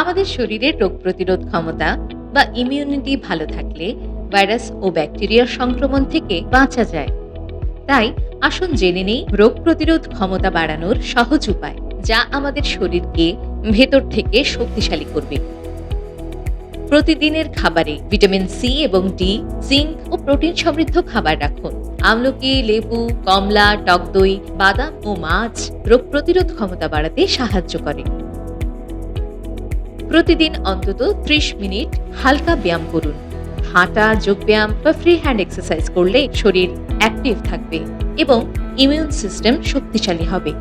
আমাদের শরীরের রোগ প্রতিরোধ ক্ষমতা বা ইমিউনিটি ভালো থাকলে ভাইরাস ও ব্যাকটেরিয়ার সংক্রমণ থেকে বাঁচা যায়। তাই আসুন জেনে নেই রোগ প্রতিরোধ ক্ষমতা বাড়ানোর সহজ উপায়, যা আমাদের শরীরকে ভেতর থেকে শক্তিশালী করবে। প্রতিদিনের খাবারে ভিটামিন সি এবং ডি, জিঙ্ক ও প্রোটিন সমৃদ্ধ খাবার রাখুন। আমলকি, লেবু, কমলা, টক দই, বাদাম ও মাছ রোগ প্রতিরোধ ক্ষমতা বাড়াতে সাহায্য করে। প্রতিদিন অন্তত 30 মিনিট হালকা ব্যায়াম করুন। হাঁটা, যোগব্যায়াম বা ফ্রি হ্যান্ড এক্সারসাইজ করলে শরীর অ্যাক্টিভ থাকবে এবং ইমিউন সিস্টেম শক্তিশালী হবে।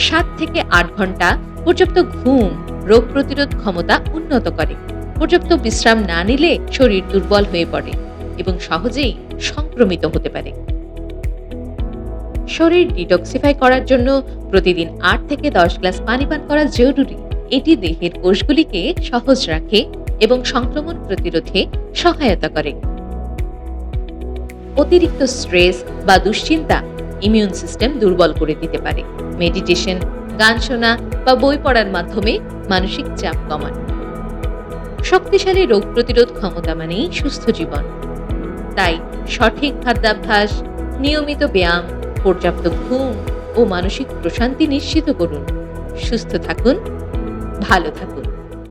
7 থেকে 8 ঘন্টা পর্যাপ্ত ঘুম রোগ প্রতিরোধ ক্ষমতা উন্নত করে। পর্যাপ্ত বিশ্রাম না নিলে শরীর দুর্বল হয়ে পড়ে এবং সহজেই সংক্রমিত হতে পারে। শরীর ডিটক্সিফাই করার জন্য প্রতিদিন 8 থেকে 10 গ্লাস পানি পান করা জরুরি। এটি দেহের কোষগুলিকে সহজ রাখে এবং সংক্রমণ প্রতিরোধে সহায়তা করে। অতিরিক্ত স্ট্রেস বা দুশ্চিন্তা ইমিউন সিস্টেম দুর্বল করে দিতে পারে। মেডিটেশন, গান শোনা বা বই পড়ার মাধ্যমে মানসিক চাপ কমান। শক্তিশালী রোগ প্রতিরোধ ক্ষমতা মানেই সুস্থ জীবন। তাই সঠিক খাদ্যাভ্যাস, নিয়মিত ব্যায়াম, পর্যাপ্ত ঘুম ও মানসিক প্রশান্তি নিশ্চিত করুন। সুস্থ থাকুন, ভালো থাকুন।